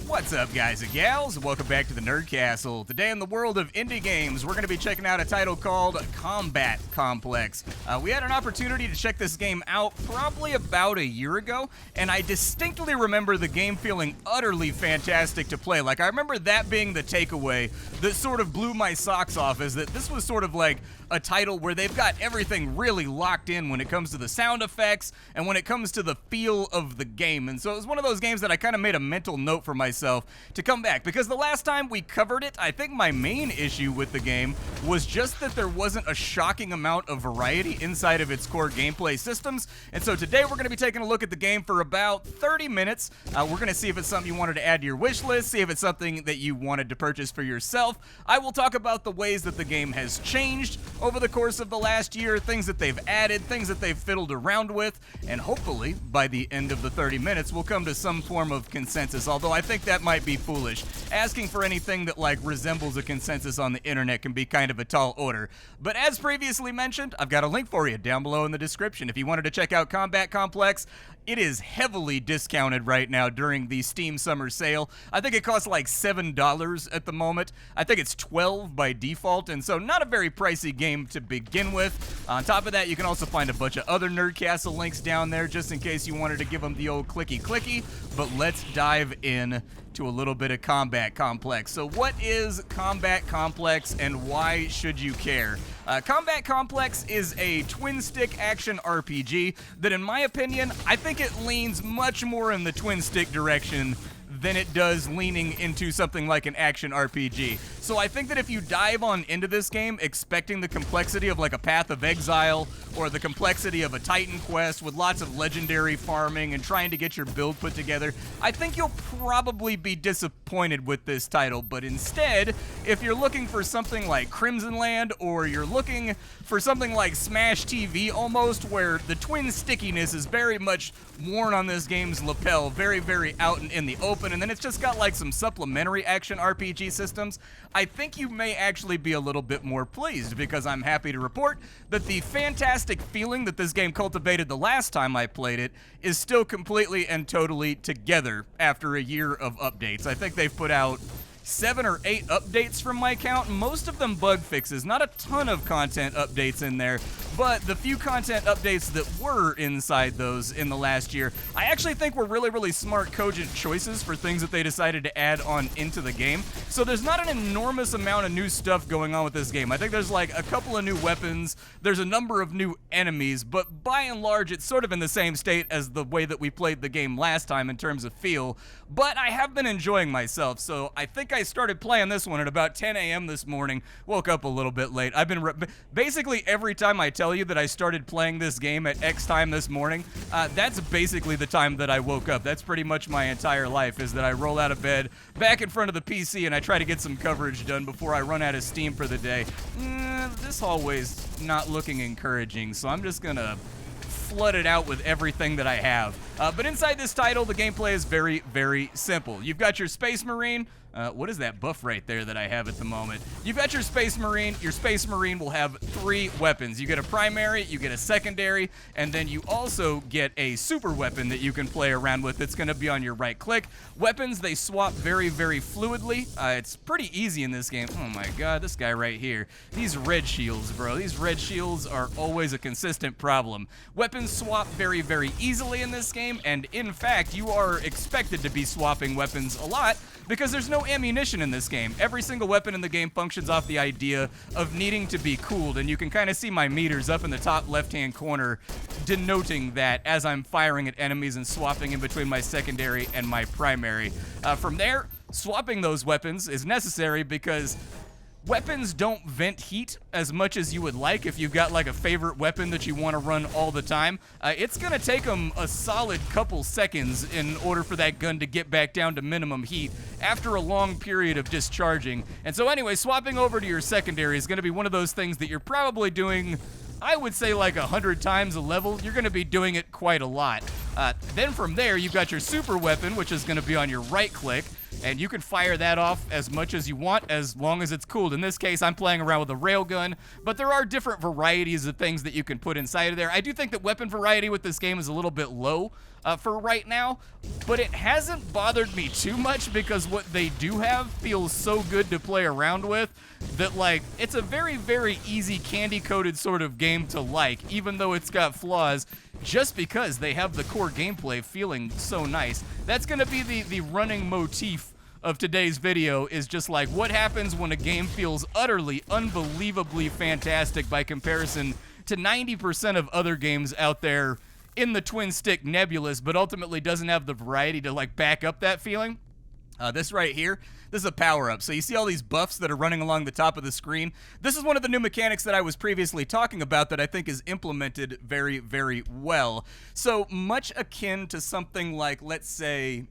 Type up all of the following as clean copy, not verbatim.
What's up, guys and gals? Welcome back to the Nerd Castle. Today in the world of indie games, we're going to be checking out a title called Combat Complex. We had an opportunity to check this game out probably about a year ago, and I distinctly remember the game feeling utterly fantastic to play. Like, I remember that being the takeaway that sort of blew my socks off, is that this was sort of like a title where they've got everything really locked in when it comes to the sound effects and when it comes to the feel of the game. And so it was one of those games that I kind of made a mental note for myself to come back, because the last time we covered it, I think my main issue with the game was just that there wasn't a shocking amount of variety inside of its core gameplay systems. And so today we're going to be taking a look at the game for about 30 minutes. We're going to see if it's something you wanted to add to your wish list, see if it's something that you wanted to purchase for yourself. I will talk about the ways that the game has changed over the course of the last year, things that they've added, things that they've fiddled around with, and hopefully by the end of the 30 minutes we'll come to some form of consensus, although I think that might be foolish. Asking for anything that like resembles a consensus on the internet can be kind of a tall order. But as previously mentioned, I've got a link for you down below in the description. If you wanted to check out Combat Complex, it is heavily discounted right now during the Steam Summer Sale. I think it costs like $7 at the moment. I think it's $12 by default, and so not a very pricey game to begin with. On top of that, you can also find a bunch of other Nerd Castle links down there just in case you wanted to give them the old clicky. But let's dive in to a little bit of Combat Complex. So what is Combat Complex and why should you care? Combat Complex is a twin-stick action RPG that, in my opinion, I think it leans much more in the twin-stick direction than it does leaning into something like an action RPG. So I think that if you dive on into this game expecting the complexity of like a Path of Exile or the complexity of a Titan Quest with lots of legendary farming and trying to get your build put together, I think you'll probably be disappointed with this title. But instead, if you're looking for something like Crimson Land, or you're looking for something like Smash TV almost, where the twin stickiness is very much worn on this game's lapel, very out in the open, and then it's just got like some supplementary action RPG systems, I think you may actually be a little bit more pleased, because I'm happy to report that the fantastic feeling that this game cultivated the last time I played it is still completely and totally together after a year of updates. I think they've put out 7 or 8 updates from my count, most of them bug fixes, not a ton of content updates in there, but the few content updates that were inside those in the last year, I actually think were really smart, cogent choices for things that they decided to add on into the game. So there's not an enormous amount of new stuff going on with this game. I think there's like a couple of new weapons, there's a number of new enemies, but by and large it's sort of in the same state as the way that we played the game last time in terms of feel. But I have been enjoying myself, so I think I started playing this one at about 10 a.m. this morning. Woke up a little bit late. I've been basically every time I tell you that I started playing this game at X time this morning, that's basically the time that I woke up. That's pretty much my entire life, is that I roll out of bed, back in front of the PC, and I try to get some coverage done before I run out of steam for the day. This hallway's not looking encouraging, so I'm just gonna flood it out with everything that I have. But inside this title, the gameplay is very simple. You've got your Space Marine. What is that buff right there that I have at the moment? You've got your Space Marine. Your Space Marine will have 3 weapons. You get a primary, you get a secondary, and then you also get a super weapon that you can play around with. It's going to be on your right click. Weapons, they swap very fluidly. It's pretty easy in this game. Oh my god, this guy right here. These red shields, bro. These red shields are always a consistent problem. Weapons swap very easily in this game, and in fact, you are expected to be swapping weapons a lot, because there's no ammunition in this game. Every single weapon in the game functions off the idea of needing to be cooled, and you can kind of see my meters up in the top left-hand corner denoting that as I'm firing at enemies and swapping in between my secondary and my primary. From there, swapping those weapons is necessary because weapons don't vent heat as much as you would like if you've got like a favorite weapon that you want to run all the time. It's going to take them a solid couple seconds in order for that gun to get back down to minimum heat after a long period of discharging. And so anyway, swapping over to your secondary is going to be one of those things that you're probably doing, I would say, like 100 times a level. You're going to be doing it quite a lot. Then from there, you've got your super weapon, which is going to be on your right click. and you can fire that off as much as you want as long as it's cooled. In this case, I'm playing around with a railgun, but there are different varieties of things that you can put inside of there. I do think that weapon variety with this game is a little bit low for right now, but it hasn't bothered me too much because what they do have feels so good to play around with that, like, it's a very, very easy candy-coated sort of game to like, even though it's got flaws, just because they have the core gameplay feeling so nice. That's going to be the running motif of today's video, is just like what happens when a game feels utterly, unbelievably fantastic by comparison to 90% of other games out there in the twin stick nebulous, but ultimately doesn't have the variety to like back up that feeling. This right here, this is a power-up. So you see all these buffs that are running along the top of the screen? This is one of the new mechanics that I was previously talking about that I think is implemented very, very well. So much akin to something like, let's say,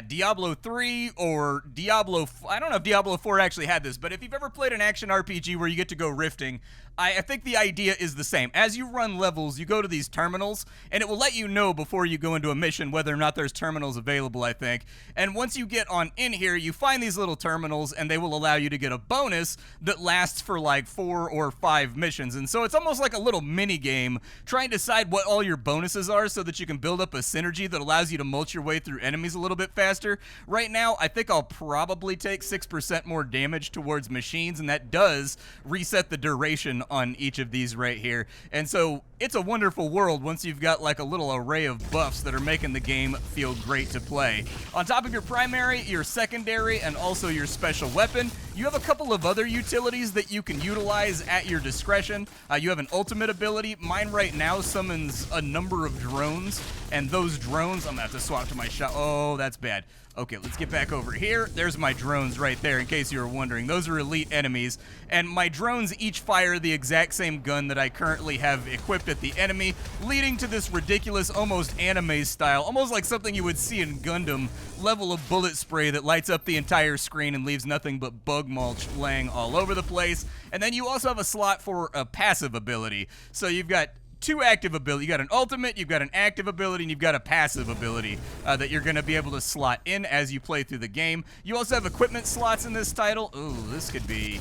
Diablo 3 or Diablo... I don't know if Diablo 4 actually had this, but if you've ever played an action RPG where you get to go rifting, I think the idea is the same. As you run levels, you go to these terminals, and it will let you know before you go into a mission whether or not there's terminals available, I think. And once you get on in here, you find these little terminals, and they will allow you to get a bonus that lasts for like 4 or 5 missions. And so it's almost like a little mini game trying to decide what all your bonuses are so that you can build up a synergy that allows you to mulch your way through enemies a little bit faster. Right now, I think I'll probably take 6% more damage towards machines, and that does reset the duration on each of these right here. And so it's a wonderful world once you've got like a little array of buffs that are making the game feel great to play. On top of your primary, your secondary, and also your special weapon, you have a couple of other utilities that you can utilize at your discretion. You have an ultimate ability. Mine right now summons a number of drones, and those drones, I'm gonna have to swap to my shot. Oh, that's bad. Okay, let's get back over here. There's my drones right there, in case you were wondering. Those are elite enemies, and my drones each fire the exact same gun that I currently have equipped at the enemy, leading to this ridiculous, almost anime style, almost like something you would see in Gundam, level of bullet spray that lights up the entire screen and leaves nothing but bug mulch laying all over the place. And then you also have a slot for a passive ability. So you've got 2 active abilities. You got an ultimate, you've got an active ability, and you've got a passive ability that you're going to be able to slot in as you play through the game. You also have equipment slots in this title. Ooh, this could be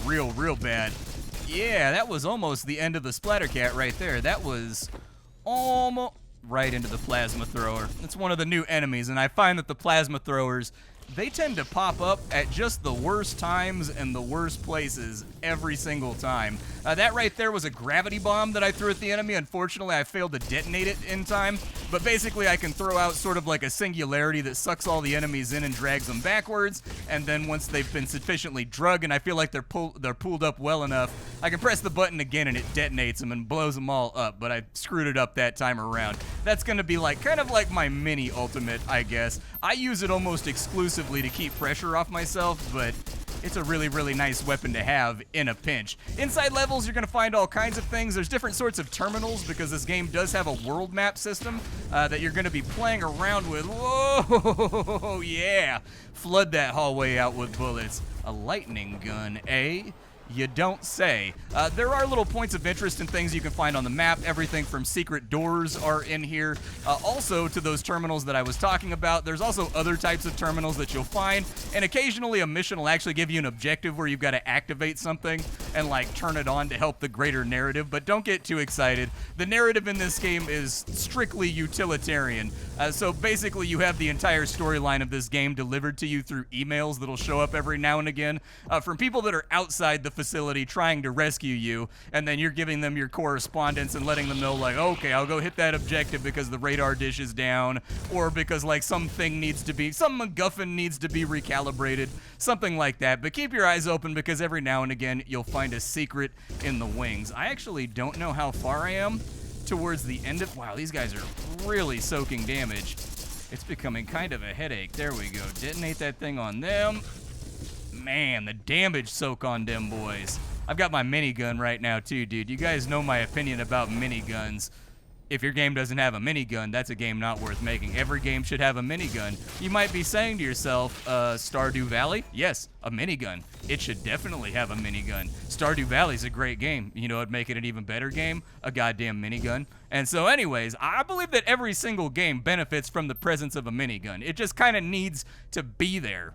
real, real bad. Yeah, that was almost the end of the Splattercat right there. That was almost right into the plasma thrower. It's one of the new enemies, and I find that the plasma throwers, they tend to pop up at just the worst times and the worst places every single time. That right there was a gravity bomb that I threw at the enemy. Unfortunately, I failed to detonate it in time, but basically I can throw out sort of like a singularity that sucks all the enemies in and drags them backwards, and then once they've been sufficiently drugged and I feel like they're pulled up well enough, I can press the button again and it detonates them and blows them all up, but I screwed it up that time around. That's going to be like kind of like my mini ultimate, I guess. I use it almost exclusively to keep pressure off myself, but it's a really, really nice weapon to have in a pinch. Inside levels, you're going to find all kinds of things. There's different sorts of terminals because this game does have a world map system that you're going to be playing around with. Whoa, yeah. Flood that hallway out with bullets. A lightning gun, eh? You don't say. There are little points of interest and things you can find on the map. Everything from secret doors are in here. Also, to those terminals that I was talking about, there's also other types of terminals that you'll find. And occasionally a mission will actually give you an objective where you've got to activate something and like turn it on to help the greater narrative. But don't get too excited. The narrative in this game is strictly utilitarian. So basically you have the entire storyline of this game delivered to you through emails that'll show up every now and again from people that are outside the facility trying to rescue you, and then you're giving them your correspondence and letting them know like, okay, I'll go hit that objective because the radar dish is down, or because like some MacGuffin needs to be recalibrated, something like that. But keep your eyes open because every now and again you'll find a secret in the wings. I actually don't know how far I am towards the end of... Wow, these guys are really soaking damage. It's becoming kind of a headache. There we go. Detonate that thing on them. Man, the damage soak on them boys. I've got my minigun right now too, dude. You guys know my opinion about miniguns. If your game doesn't have a minigun, that's a game not worth making. Every game should have a minigun. You might be saying to yourself, Stardew Valley? Yes, a minigun. It should definitely have a minigun. Stardew Valley's a great game. You know what'd make it an even better game? A goddamn minigun. And so anyways, I believe that every single game benefits from the presence of a minigun. It just kind of needs to be there.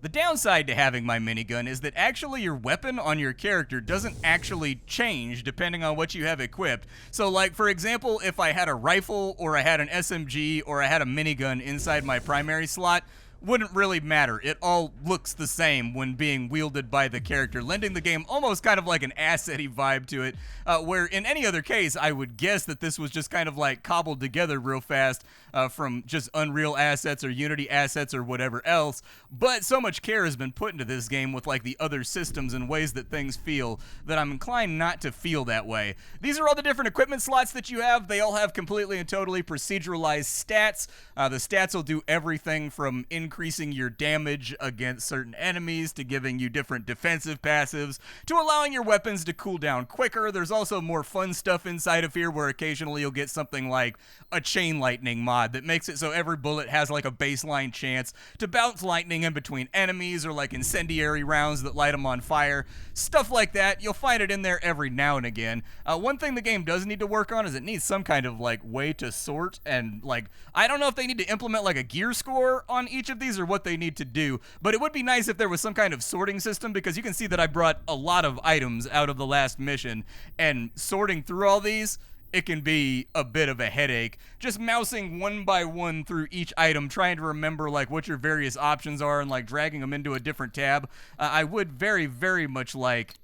The downside to having my minigun is that actually your weapon on your character doesn't actually change depending on what you have equipped. So like, for example, if I had a rifle or I had an SMG or I had a minigun inside my primary slot, wouldn't really matter. It all looks the same when being wielded by the character, lending the game almost kind of like an asset-y vibe to it, where in any other case, I would guess that this was just kind of like cobbled together real fast from just Unreal assets or Unity assets or whatever else, but so much care has been put into this game with like the other systems and ways that things feel that I'm inclined not to feel that way. These are all the different equipment slots that you have. They all have completely and totally proceduralized stats. The stats will do everything from increasing your damage against certain enemies to giving you different defensive passives to allowing your weapons to cool down quicker. There's also more fun stuff inside of here where occasionally you'll get something like a chain lightning mod that makes it so every bullet has like a baseline chance to bounce lightning in between enemies, or like incendiary rounds that light them on fire. Stuff like that. You'll find it in there every now and again. One thing the game does need to work on is it needs some kind of like way to sort, and like I don't know if they need to implement like a gear score on each of these or what they need to do, but it would be nice if there was some kind of sorting system, because you can see that I brought a lot of items out of the last mission, and sorting through all these, it can be a bit of a headache. Just mousing one by one through each item, trying to remember like what your various options are and like dragging them into a different tab. I would very, very much like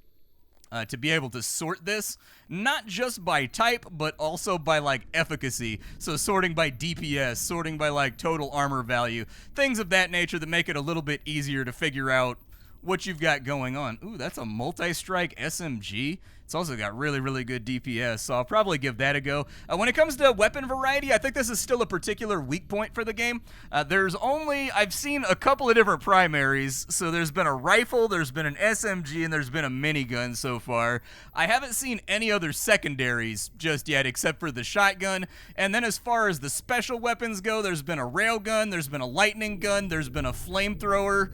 to be able to sort this, not just by type, but also by like efficacy. So sorting by DPS, sorting by like total armor value, things of that nature that make it a little bit easier to figure out what you've got going on. Ooh, that's a multi-strike SMG. It's also got really, really good DPS, so I'll probably give that a go. When it comes to weapon variety, I think this is still a particular weak point for the game. I've seen a couple of different primaries, so there's been a rifle, there's been an SMG, and there's been a minigun so far. I haven't seen any other secondaries just yet, except for the shotgun. And then as far as the special weapons go, there's been a railgun, there's been a lightning gun, there's been a flamethrower,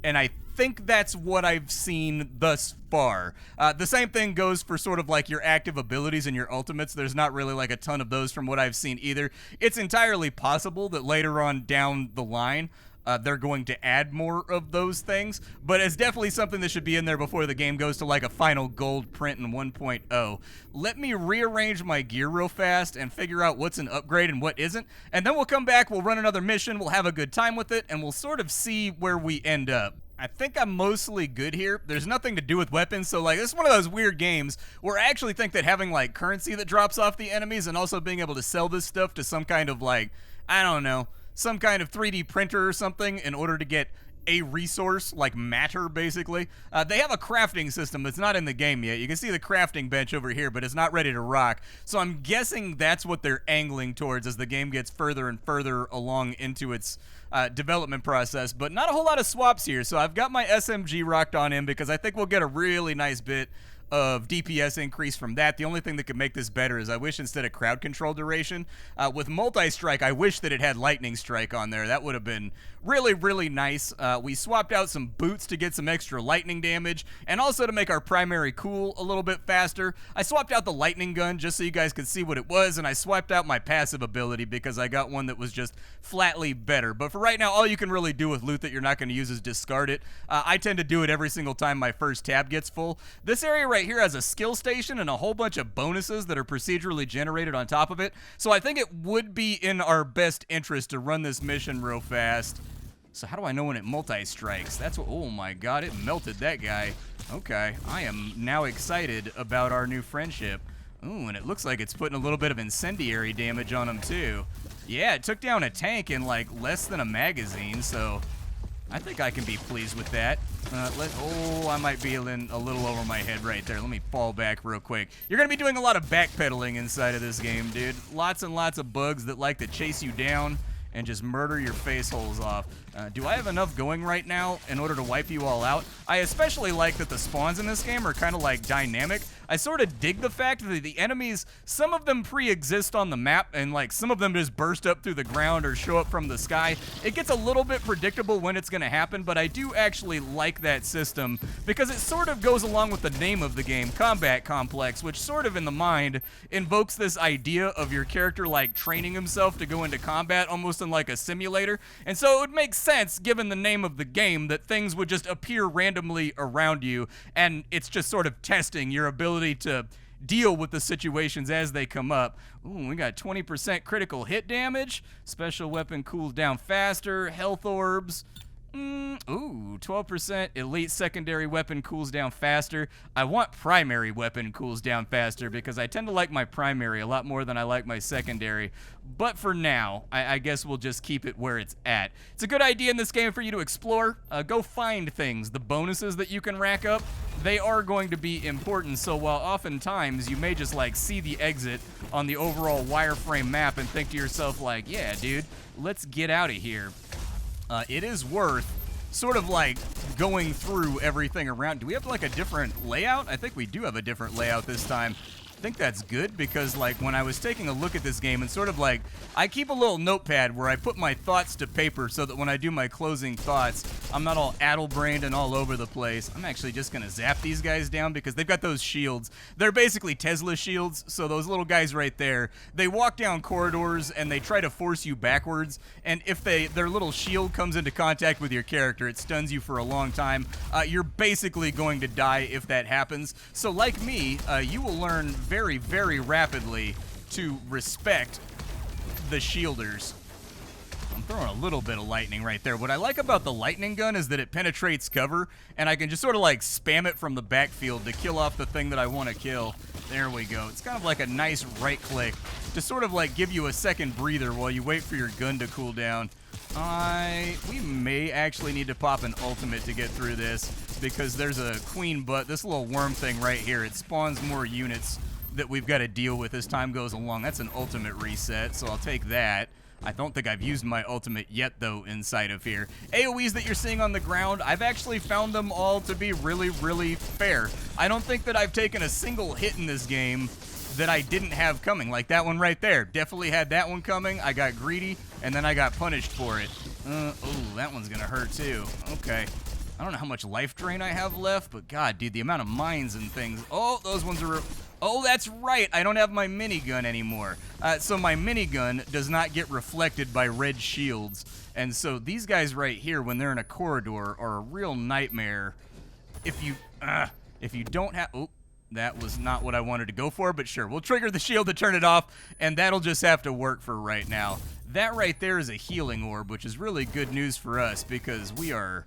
and I think that's what I've seen thus far. The same thing goes for sort of like your active abilities and your ultimates. There's not really like a ton of those from what I've seen either. It's entirely possible that later on down the line, they're going to add more of those things, but it's definitely something that should be in there before the game goes to like a final gold print in 1.0. Let me rearrange my gear real fast and figure out what's an upgrade and what isn't, and then we'll come back, we'll run another mission, we'll have a good time with it, and we'll sort of see where we end up. I think I'm mostly good here. There's nothing to do with weapons, so like this is one of those weird games where I actually think that having like currency that drops off the enemies and also being able to sell this stuff to some kind of like, I don't know, some kind of 3D printer or something in order to get a resource, like matter, basically. They have a crafting system that's not in the game yet. You can see the crafting bench over here, but it's not ready to rock. So I'm guessing that's what they're angling towards as the game gets further and further along into its development process. But not a whole lot of swaps here. So I've got my SMG rocked on in because I think we'll get a really nice bit of DPS increase from that. The only thing that could make this better is I wish instead of crowd control duration, with multi-strike, I wish that it had lightning strike on there. That would have been really, really nice. We swapped out some boots to get some extra lightning damage, and also to make our primary cool a little bit faster. I swapped out the lightning gun just so you guys could see what it was, and I swapped out my passive ability because I got one that was just flatly better. But for right now, all you can really do with loot that you're not going to use is discard it. I tend to do it every single time my first tab gets full. This area right here has a skill station and a whole bunch of bonuses that are procedurally generated on top of it. So I think it would be in our best interest to run this mission real fast. So how do I know when it multi-strikes? That's what, oh my god, it melted that guy. Okay, I am now excited about our new friendship. Ooh, and it looks like it's putting a little bit of incendiary damage on him too. Yeah, it took down a tank in like less than a magazine, so I think I can be pleased with that. I might be in a little over my head right there. Let me fall back real quick. You're going to be doing a lot of backpedaling inside of this game, dude. Lots and lots of bugs that like to chase you down and just murder your face holes off. Do I have enough going right now in order to wipe you all out? I especially like that the spawns in this game are kind of like dynamic. I sort of dig the fact that the enemies, some of them pre-exist on the map, and like some of them just burst up through the ground or show up from the sky. It gets a little bit predictable when it's going to happen, but I do actually like that system because it sort of goes along with the name of the game, Combat Complex, which sort of in the mind invokes this idea of your character like training himself to go into combat almost in like a simulator. And so it would make sense, given the name of the game, that things would just appear randomly around you, and it's just sort of testing your ability to deal with the situations as they come up. Ooh, we got 20% critical hit damage, special weapon cools down faster, health orbs. Ooh, 12% elite secondary weapon cools down faster. I want primary weapon cools down faster because I tend to like my primary a lot more than I like my secondary. But for now, I guess we'll just keep it where it's at. It's a good idea in this game for you to explore. Go find things. The bonuses that you can rack up, they are going to be important. So while oftentimes you may just like see the exit on the overall wireframe map and think to yourself like, yeah, dude, let's get out of here. It is worth sort of like going through everything around. Do we have like a different layout? I think we do have a different layout this time. I think that's good because like when I was taking a look at this game and sort of like I keep a little notepad where I put my thoughts to paper so that when I do my closing thoughts I'm not all addle-brained and all over the place. I'm actually just gonna zap these guys down because they've got those shields. They're basically Tesla shields, so those little guys right there, they walk down corridors and they try to force you backwards, and if their little shield comes into contact with your character, it stuns you for a long time. You're basically going to die if that happens. So like me, you will learn very, very rapidly to respect the shielders. I'm throwing a little bit of lightning right there. What I like about the lightning gun is that it penetrates cover, and I can just sort of like spam it from the backfield to kill off the thing that I want to kill. There we go. It's kind of like a nice right click to sort of like give you a second breather while you wait for your gun to cool down. We may actually need to pop an ultimate to get through this because there's a queen butt, this little worm thing right here. It spawns more units that we've got to deal with as time goes along. That's an ultimate reset, so I'll take that. I don't think I've used my ultimate yet, though, inside of here. AoEs that you're seeing on the ground, I've actually found them all to be really, really fair. I don't think that I've taken a single hit in this game that I didn't have coming. Like that one right there. Definitely had that one coming. I got greedy, and then I got punished for it. Oh, that one's gonna hurt, too. Okay. I don't know how much life drain I have left, but God, dude, the amount of mines and things. Oh, those ones are... Oh, that's right. I don't have my minigun anymore. So my minigun does not get reflected by red shields. And so these guys right here, when they're in a corridor, are a real nightmare. If you don't have... Oh, that was not what I wanted to go for, but sure. We'll trigger the shield to turn it off, and that'll just have to work for right now. That right there is a healing orb, which is really good news for us because we are...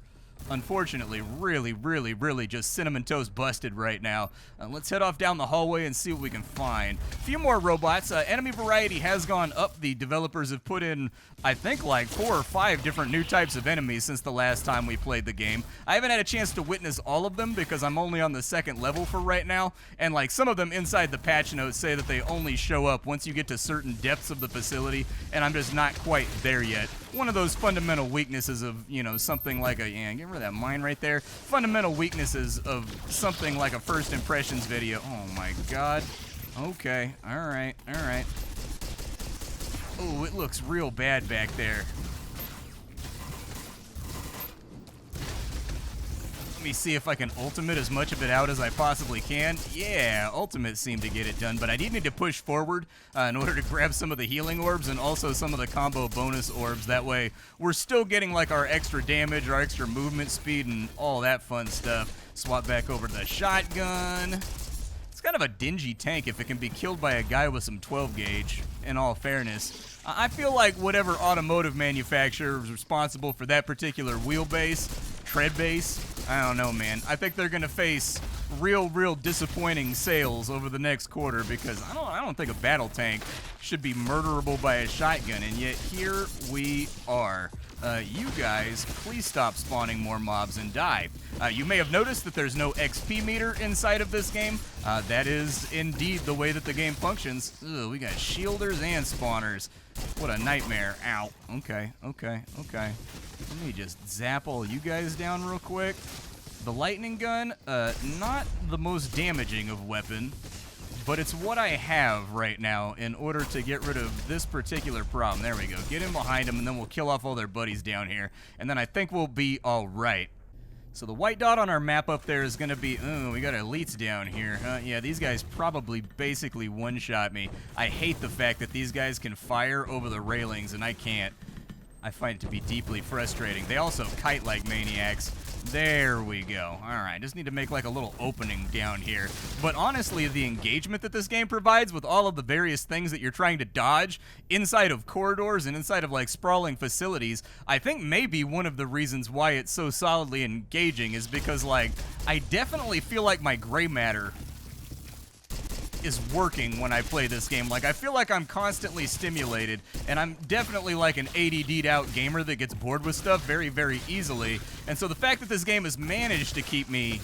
unfortunately, really just cinnamon toast busted right now. Let's head off down the hallway and see what we can find. A few more robots. Enemy variety has gone up. The developers have put in, I think, like 4 or 5 different new types of enemies since the last time we played the game. I haven't had a chance to witness all of them because I'm only on the 2nd level for right now, and like some of them inside the patch notes say that they only show up once you get to certain depths of the facility, and I'm just not quite there yet. One of those fundamental weaknesses of, you know, something like a... Yeah, get rid of that mine right there. Fundamental weaknesses of something like a first impressions video. Oh my God. Okay. Alright. Oh, it looks real bad back there. Let me see if I can ultimate as much of it out as I possibly can. Yeah, ultimate seemed to get it done, but I did need to push forward in order to grab some of the healing orbs and also some of the combo bonus orbs. That way, we're still getting like our extra damage, our extra movement speed, and all that fun stuff. Swap back over to the shotgun. It's kind of a dingy tank if it can be killed by a guy with some 12 gauge, in all fairness. I feel like whatever automotive manufacturer is responsible for that particular wheelbase, tread base, I don't know, man. I think they're gonna face real disappointing sales over the next quarter because I don't think a battle tank should be murderable by a shotgun, and yet here we are. You guys, please stop spawning more mobs and die. You may have noticed that there's no XP meter inside of this game. That is indeed the way that the game functions. Ugh, we got shielders and spawners. What a nightmare. Ow. Okay. Let me just zap all you guys down real quick. The lightning gun, not the most damaging of weapon, but it's what I have right now in order to get rid of this particular problem. There we go. Get in behind them, and then we'll kill off all their buddies down here, and then I think we'll be all right. So the white dot on our map up there is going to be, we got elites down here. Yeah, these guys probably basically one-shot me. I hate the fact that these guys can fire over the railings, and I can't. I find it to be deeply frustrating. They also kite like maniacs. There we go. All right, just need to make like a little opening down here. But honestly, the engagement that this game provides with all of the various things that you're trying to dodge inside of corridors and inside of like sprawling facilities, I think maybe one of the reasons why it's so solidly engaging is because like I definitely feel like my gray matter is working when I play this game. Like, I feel like I'm constantly stimulated, and I'm definitely like an ADD'd out gamer that gets bored with stuff very easily. And so the fact that this game has managed to keep me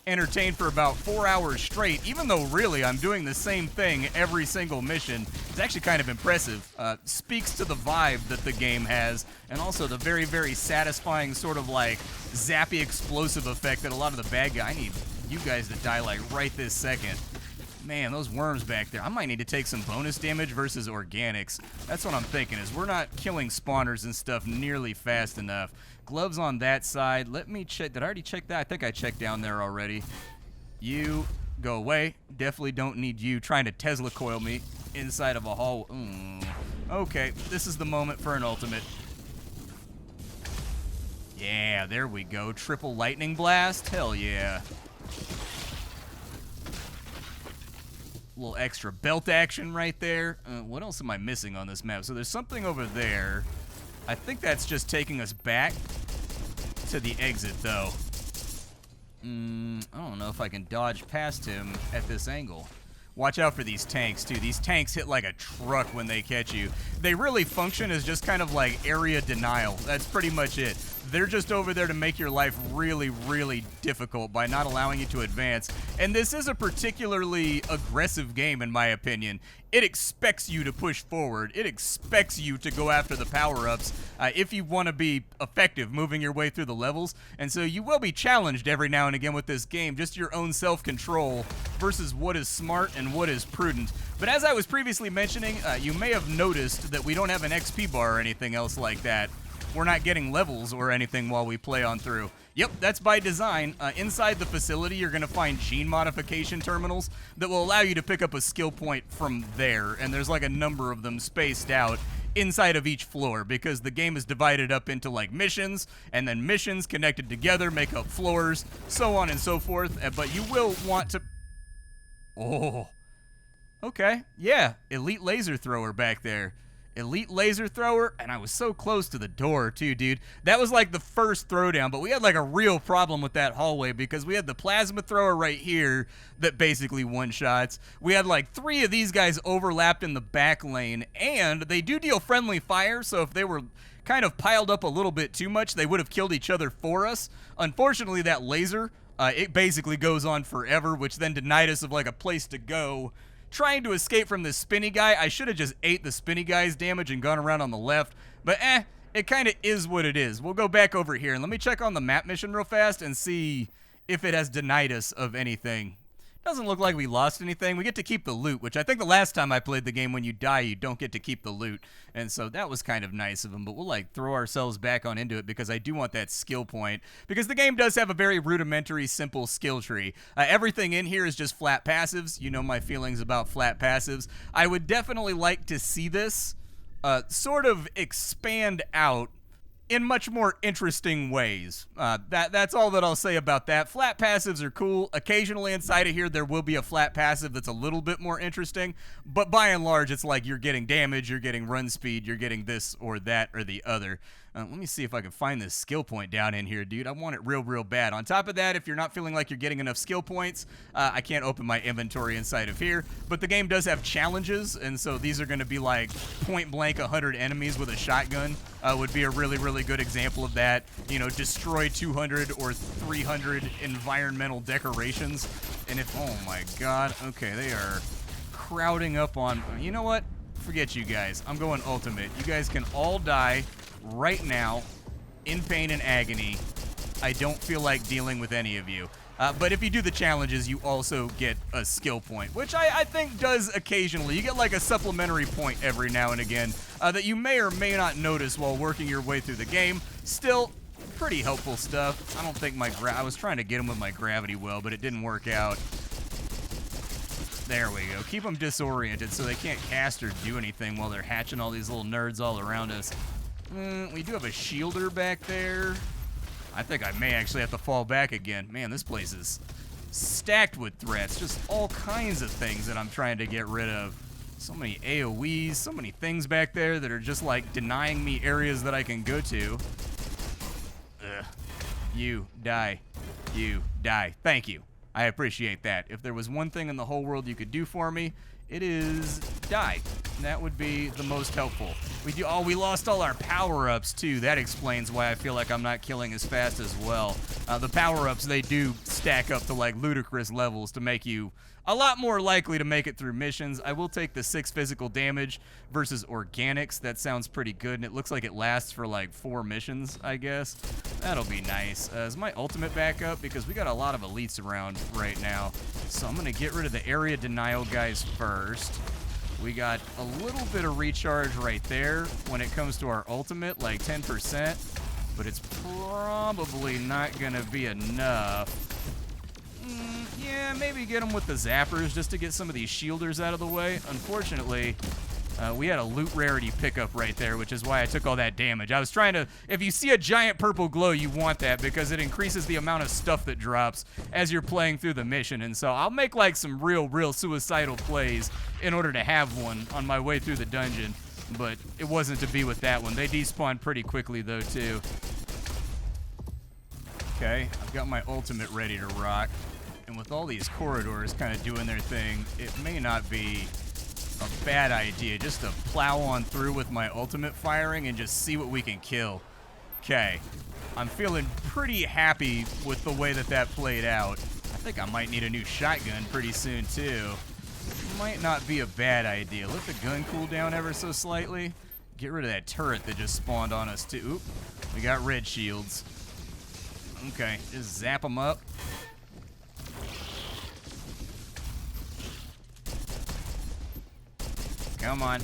entertained for about 4 hours straight, even though really I'm doing the same thing every single mission, is actually kind of impressive. Speaks to the vibe that the game has, and also the very satisfying sort of like zappy explosive effect that a lot of the bad guys, I need you guys to die like right this second. Man, those worms back there. I might need to take some bonus damage versus organics. That's what I'm thinking, is we're not killing spawners and stuff nearly fast enough. Gloves on that side. Let me check. Did I already check that? I think I checked down there already. You go away. Definitely don't need you trying to Tesla coil me inside of a hall. Okay, this is the moment for an ultimate. Yeah, there we go. Triple lightning blast. Hell yeah. Little extra belt action right there. What else am I missing on this map? So there's something over there. I think that's just taking us back to the exit, though. I don't know if I can dodge past him at this angle. Watch out for these tanks, too. These tanks hit like a truck when they catch you. They really function as just kind of like area denial. That's pretty much it. They're just over there to make your life really difficult by not allowing you to advance. And this is a particularly aggressive game, in my opinion. It expects you to push forward. It expects you to go after the power-ups if you want to be effective moving your way through the levels. And so you will be challenged every now and again with this game, just your own self-control versus what is smart and what is prudent. But as I was previously mentioning, you may have noticed that we don't have an XP bar or anything else like that. We're not getting levels or anything while we play on through. Yep, that's by design. Inside the facility, you're going to find gene modification terminals that will allow you to pick up a skill point from there, and there's like a number of them spaced out inside of each floor because the game is divided up into like missions, and then missions connected together make up floors, so on and so forth. But you will want to... Oh, okay, yeah, elite laser thrower back there. Elite laser thrower, and I was so close to the door too, dude. That was like the first throwdown, but we had like a real problem with that hallway because we had the plasma thrower right here that basically one-shots. We had like 3 of these guys overlapped in the back lane, and they do deal friendly fire, so if they were kind of piled up a little bit too much, they would have killed each other for us. Unfortunately, that laser, it basically goes on forever, which then denied us of like a place to go. Trying to escape from this spinny guy. I should have just ate the spinny guy's damage and gone around on the left, but it kind of is what it is. We'll go back over here and let me check on the map mission real fast and see if it has denied us of anything. Doesn't look like we lost anything. We get to keep the loot, which I think the last time I played the game, when you die, you don't get to keep the loot. And so that was kind of nice of them, but we'll like throw ourselves back on into it because I do want that skill point. Because the game does have a very rudimentary, simple skill tree. Everything in here is just flat passives. You know my feelings about flat passives. I would definitely like to see this sort of expand out in much more interesting ways. That's all that I'll say about that. Flat passives are cool. Occasionally inside of here, there will be a flat passive that's a little bit more interesting, but by and large, it's like you're getting damage, you're getting run speed, you're getting this or that or the other. Let me see if I can find this skill point down in here, dude. I want it real, real bad. On top of that, if you're not feeling like you're getting enough skill points, I can't open my inventory inside of here. But the game does have challenges, and so these are going to be like point blank 100 enemies with a shotgun. Would be a really, really good example of that. You know, destroy 200 or 300 environmental decorations. And if, oh my god, okay, they are crowding up on, you know what? Forget you guys. I'm going ultimate. You guys can all die right now in pain and agony. I don't feel like dealing with any of you. But if you do the challenges, you also get a skill point, which I think does occasionally. You get like a supplementary point every now and again that you may or may not notice while working your way through the game. Still, pretty helpful stuff. I don't think I was trying to get him with my gravity well, but it didn't work out. There we go. Keep them disoriented so they can't cast or do anything while they're hatching all these little nerds all around us. We do have a shielder back there. I think I may actually have to fall back again. Man, this place is stacked with threats. Just all kinds of things that I'm trying to get rid of. So many AoEs, so many things back there that are just like denying me areas that I can go to. Ugh. You die. You die. Thank you. I appreciate that. If there was one thing in the whole world you could do for me, it is die. That would be the most helpful. We lost all our power-ups too. That explains why I feel like I'm not killing as fast as well. The power-ups, they do stack up to like ludicrous levels to make you a lot more likely to make it through missions. I will take the 6 physical damage versus organics. That sounds pretty good, and it looks like it lasts for like 4 missions, I guess. That'll be nice. Is my ultimate back up? Because we got a lot of elites around right now. So I'm going to get rid of the area denial guys first. We got a little bit of recharge right there when it comes to our ultimate, like 10%. But it's probably not going to be enough. Yeah, maybe get them with the zappers just to get some of these shielders out of the way. Unfortunately, we had a loot rarity pickup right there, which is why I took all that damage. I was trying to, if you see a giant purple glow, you want that because it increases the amount of stuff that drops as you're playing through the mission. And so I'll make like some real suicidal plays in order to have one on my way through the dungeon. But it wasn't to be with that one. They despawn pretty quickly though too. Okay, I've got my ultimate ready to rock. And with all these corridors kind of doing their thing, it may not be a bad idea just to plow on through with my ultimate firing and just see what we can kill. Okay, I'm feeling pretty happy with the way that played out. I think I might need a new shotgun pretty soon too. Might not be a bad idea. Let the gun cool down ever so slightly. Get rid of that turret that just spawned on us too. Oop, we got red shields. Okay, just zap them up. Come on.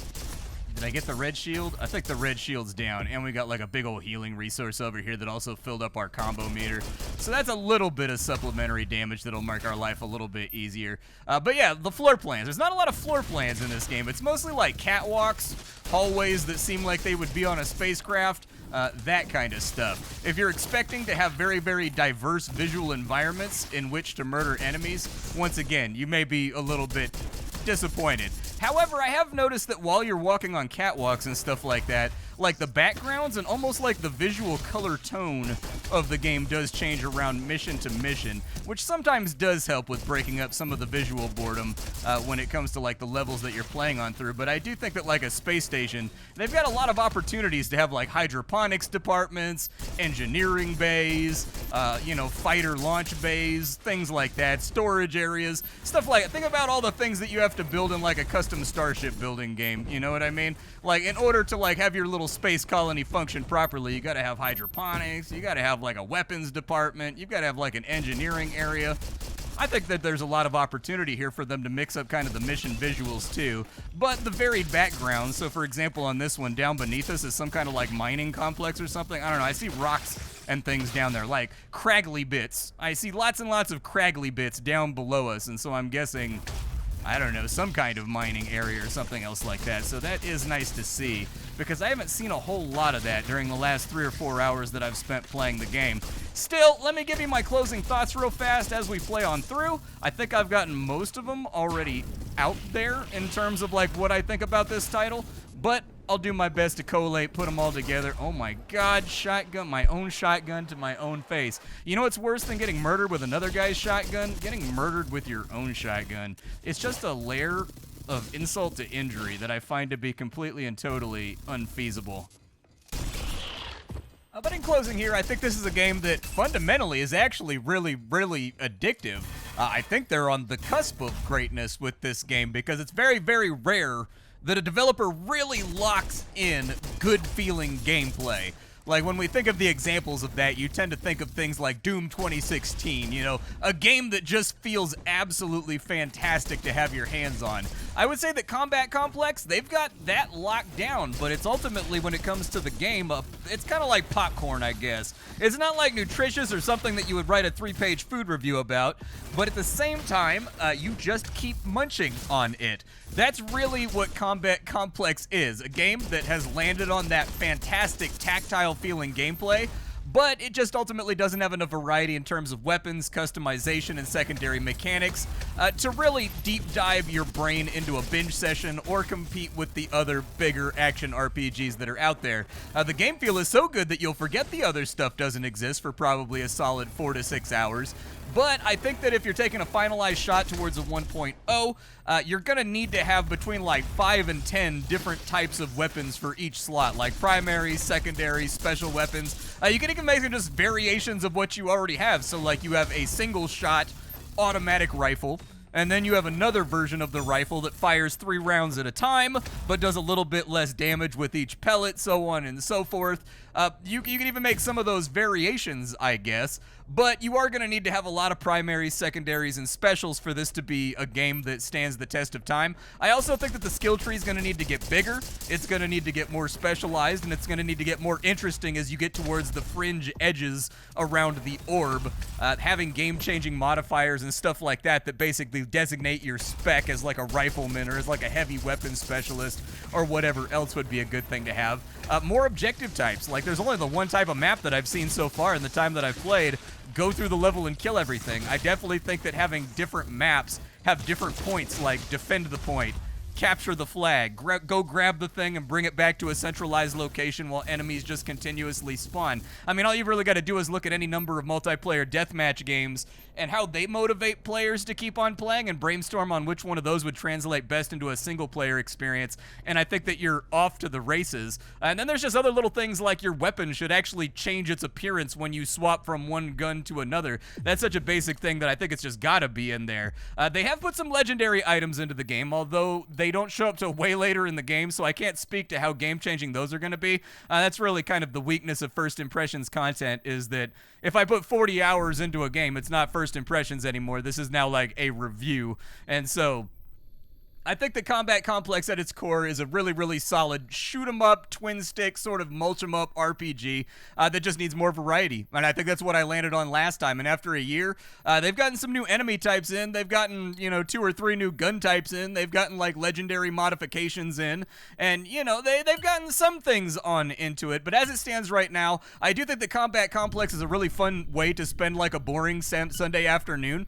Did I get the red shield? I think the red shield's down, and we got like a big old healing resource over here that also filled up our combo meter. So that's a little bit of supplementary damage that'll make our life a little bit easier. But yeah, the floor plans. There's not a lot of floor plans in this game. It's mostly like catwalks, hallways that seem like they would be on a spacecraft, that kind of stuff. If you're expecting to have very diverse visual environments in which to murder enemies, once again, you may be a little bit disappointed. However, I have noticed that while you're walking on catwalks and stuff like that, like the backgrounds and almost like the visual color tone of the game does change around mission to mission, which sometimes does help with breaking up some of the visual boredom when it comes to like the levels that you're playing on through. But I do think that like a space station, they've got a lot of opportunities to have like hydroponics departments, engineering bays, you know, fighter launch bays, things like that, storage areas, stuff like that. Think about all the things that you have to build in like a custom starship building game, you know what I mean? Like in order to like have your little space colony function properly, you got to have hydroponics, you got to have like a weapons department, you've got to have like an engineering area. I think that there's a lot of opportunity here for them to mix up kind of the mission visuals too, but the varied backgrounds. So for example, on this one, down beneath us is some kind of like mining complex or something. I don't know, I see rocks and things down there, like craggly bits. I see lots and lots of craggly bits down below us, and so I'm guessing, I don't know, some kind of mining area or something else like that. So that is nice to see, because I haven't seen a whole lot of that during the last 3 or 4 hours that I've spent playing the game. Still, let me give you my closing thoughts real fast as we play on through. I think I've gotten most of them already out there in terms of like what I think about this title. but I'll do my best to collate, put them all together. Oh my god, shotgun, my own shotgun to my own face. You know what's worse than getting murdered with another guy's shotgun? Getting murdered with your own shotgun. It's just a layer of insult to injury that I find to be completely and totally unfeasible. But in closing here, I think this is a game that fundamentally is actually really, really addictive. I think they're on the cusp of greatness with this game because it's very, very rare that a developer really locks in good-feeling gameplay. Like, when we think of the examples of that, you tend to think of things like Doom 2016, you know, a game that just feels absolutely fantastic to have your hands on. I would say that Combat Complex, they've got that locked down, but it's ultimately, when it comes to the game, it's kind of like popcorn, I guess. It's not like nutritious or something that you would write a 3-page food review about, but at the same time, you just keep munching on it. That's really what Combat Complex is, a game that has landed on that fantastic tactile feeling gameplay, but it just ultimately doesn't have enough variety in terms of weapons, customization, and secondary mechanics to really deep dive your brain into a binge session or compete with the other bigger action RPGs that are out there. The game feel is so good that you'll forget the other stuff doesn't exist for probably a solid 4 to 6 hours. But I think that if you're taking a finalized shot towards a 1.0, you're going to need to have between like 5 and 10 different types of weapons for each slot, like primary, secondary, special weapons. You can even make them just variations of what you already have. So like you have a single shot automatic rifle, and then you have another version of the rifle that fires 3 rounds at a time, but does a little bit less damage with each pellet, so on and so forth. You can even make some of those variations, I guess, but you are going to need to have a lot of primaries, secondaries, and specials for this to be a game that stands the test of time. I also think that the skill tree is going to need to get bigger, it's going to need to get more specialized, and it's going to need to get more interesting as you get towards the fringe edges around the orb, having game-changing modifiers and stuff like that that basically designate your spec as like a rifleman or as like a heavy weapon specialist or whatever else would be a good thing to have. More objective types, like there's only the one type of map that I've seen so far in the time that I've played, go through the level and kill everything. I definitely think that having different maps have different points, like defend the point, capture the flag, go grab the thing and bring it back to a centralized location while enemies just continuously spawn. I mean, all you've really got to do is look at any number of multiplayer deathmatch games and how they motivate players to keep on playing and brainstorm on which one of those would translate best into a single-player experience, and I think that you're off to the races. And then there's just other little things like your weapon should actually change its appearance when you swap from one gun to another. That's such a basic thing that I think it's just gotta be in there. They have put some legendary items into the game, although they don't show up till way later in the game, so I can't speak to how game-changing those are going to be. That's really kind of the weakness of First Impressions content, is that if I put 40 hours into a game, it's not First Impressions anymore. This is now like a review. And so I think the Combat Complex at its core is a really, really solid shoot-'em-up, twin-stick, sort of mulch-'em-up RPG that just needs more variety. And I think that's what I landed on last time. And after a year, they've gotten some new enemy types in. They've gotten, 2 or 3 new gun types in. They've gotten, like, legendary modifications in. And, they've gotten some things on into it. But as it stands right now, I do think the Combat Complex is a really fun way to spend, like, a boring Sunday afternoon.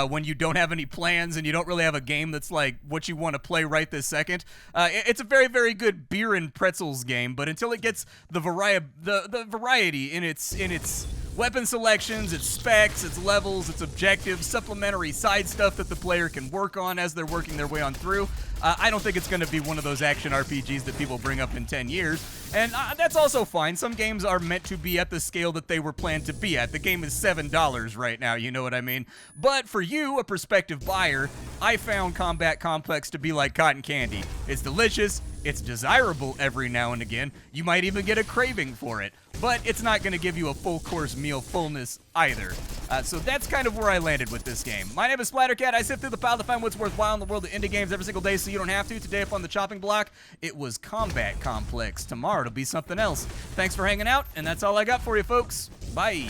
When you don't have any plans and you don't really have a game that's like what you want to play right this second. It's a very, very good beer and pretzels game, but until it gets the variety in its weapon selections, its specs, its levels, its objectives, supplementary side stuff that the player can work on as they're working their way on through, I don't think it's going to be one of those action RPGs that people bring up in 10 years. And that's also fine. Some games are meant to be at the scale that they were planned to be at. The game is $7 right now, you know what I mean? But for you, a prospective buyer, I found Combat Complex to be like cotton candy. It's delicious. It's desirable every now and again. You might even get a craving for it. But it's not going to give you a full-course meal fullness either. So that's kind of where I landed with this game. My name is Splattercat. I sift through the pile to find what's worthwhile in the world of indie games every single day so you don't have to. Today up on the chopping block, it was Combat Complex. Tomorrow it'll be something else. Thanks for hanging out, and that's all I got for you, folks. Bye.